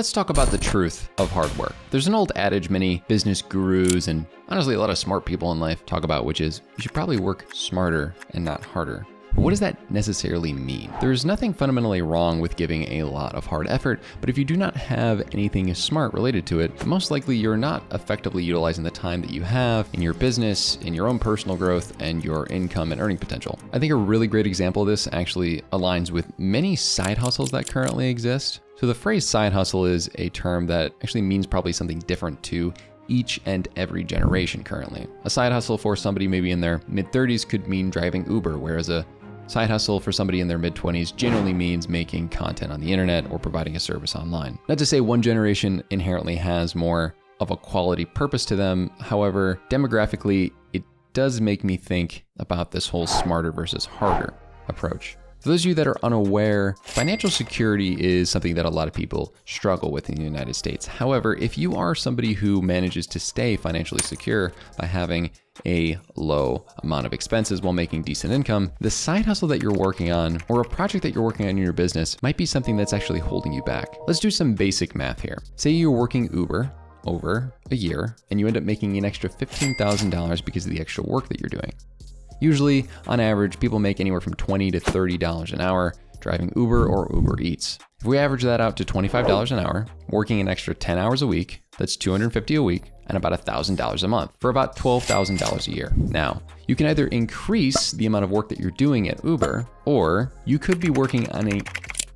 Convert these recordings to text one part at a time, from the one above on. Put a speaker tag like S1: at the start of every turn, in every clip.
S1: Let's talk about the truth of hard work. There's an old adage many business gurus and honestly a lot of smart people in life talk about, which is you should probably work smarter and not harder. But what does that necessarily mean? There's nothing fundamentally wrong with giving a lot of hard effort, but if you do not have anything smart related to it, most likely you're not effectively utilizing the time that you have in your business, in your own personal growth, and your income and earning potential. I think a really great example of this actually aligns with many side hustles that currently exist. So the phrase side hustle is a term that actually means probably something different to each and every generation currently. A side hustle for somebody maybe in their mid-30s could mean driving Uber, whereas a side hustle for somebody in their mid-20s generally means making content on the internet or providing a service online. Not to say one generation inherently has more of a quality purpose to them. However, demographically, it does make me think about this whole smarter versus harder approach. For those of you that are unaware, financial security is something that a lot of people struggle with in the United States. However, if you are somebody who manages to stay financially secure by having a low amount of expenses while making decent income, the side hustle that you're working on or a project that you're working on in your business might be something that's actually holding you back. Let's do some basic math here. Say you're working Uber over a year and you end up making an extra $15,000 because of the extra work that you're doing. Usually, on average, people make anywhere from $20 to $30 an hour driving Uber or Uber Eats. If we average that out to $25 an hour, working an extra 10 hours a week, that's $250 a week and about $1,000 a month for about $12,000 a year. Now, you can either increase the amount of work that you're doing at Uber, or you could be working on an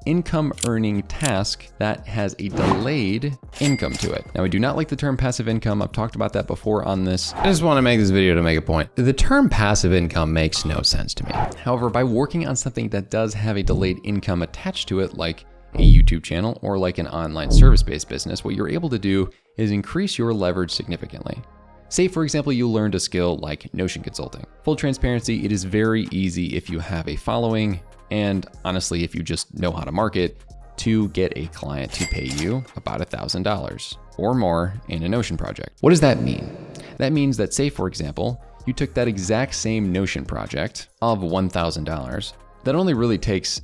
S1: income earning task that has a delayed income to it. Now, I do not like the term passive income. I've talked about that before on this. I just want to make this video to make a point. The term passive income makes no sense to me. However, by working on something that does have a delayed income attached to it, like a YouTube channel or like an online service-based business, what you're able to do is increase your leverage significantly. Say, for example, you learned a skill like Notion consulting. Full transparency, it is very easy if you have a following and honestly, if you just know how to market, to get a client to pay you about $1,000 or more in a Notion project. What does that mean? That means that, say, for example, you took that exact same Notion project of $1,000 that only really takes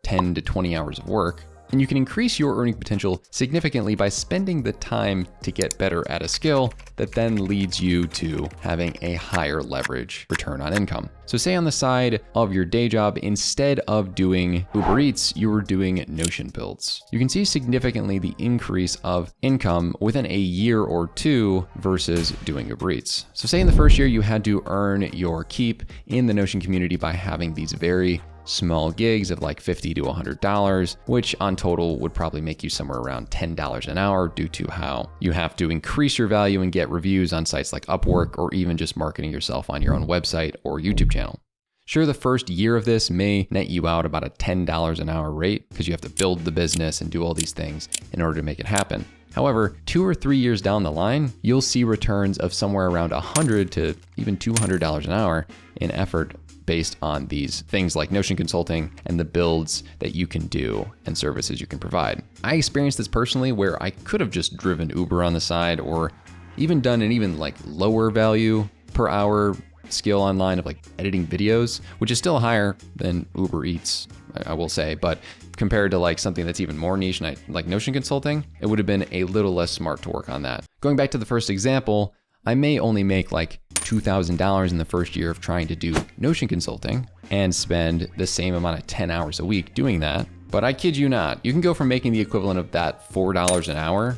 S1: 10 to 20 hours of work, and you can increase your earning potential significantly by spending the time to get better at a skill that then leads you to having a higher leverage return on income. So say on the side of your day job, instead of doing Uber Eats, you were doing Notion builds. You can see significantly the increase of income within a year or two versus doing Uber Eats. So say in the first year, you had to earn your keep in the Notion community by having these very small gigs of like $50 to $100, which on total would probably make you somewhere around $10 an hour due to how you have to increase your value and get reviews on sites like Upwork or even just marketing yourself on your own website or YouTube channel. Sure, the first year of this may net you out about a $10 an hour rate because you have to build the business and do all these things in order to make it happen. However, 2 or 3 years down the line, you'll see returns of somewhere around $100 to even $200 an hour in effort based on these things like Notion consulting and the builds that you can do and services you can provide. I experienced this personally where I could have just driven Uber on the side or even done an even like lower value per hour skill online of like editing videos, which is still higher than Uber Eats, I will say, but compared to like something that's even more niche like Notion consulting, it would have been a little less smart to work on that. Going back to the first example, I may only make like $2,000 in the first year of trying to do Notion consulting and spend the same amount of 10 hours a week doing that. But I kid you not, you can go from making the equivalent of that $4 an hour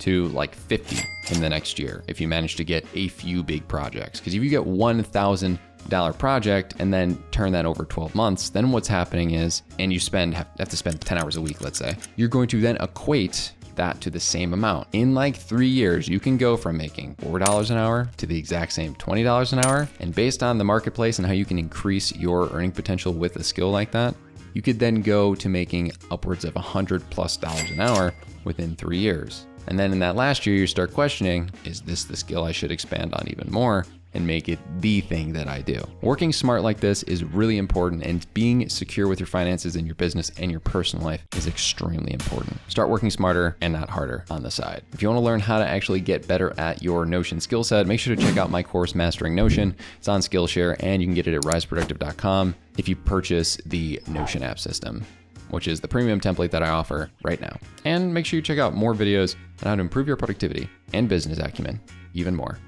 S1: to like 50 in the next year if you manage to get a few big projects. Because if you get $1,000 project and then turn that over 12 months, then what's happening is, and you have to spend 10 hours a week, let's say, you're going to then equate that to the same amount. In like 3 years, you can go from making $4 an hour to the exact same $20 an hour. And based on the marketplace and how you can increase your earning potential with a skill like that, you could then go to making upwards of $100+ an hour within 3 years. And then in that last year, you start questioning, is this the skill I should expand on even more and make it the thing that I do? Working smart like this is really important, and being secure with your finances in your business and your personal life is extremely important. Start working smarter and not harder on the side. If you want to learn how to actually get better at your Notion skill set, make sure to check out my course, Mastering Notion. It's on Skillshare, and you can get it at riseproductive.com if you purchase the Notion app system. which is the premium template that I offer right now. And make sure you check out more videos on how to improve your productivity and business acumen even more.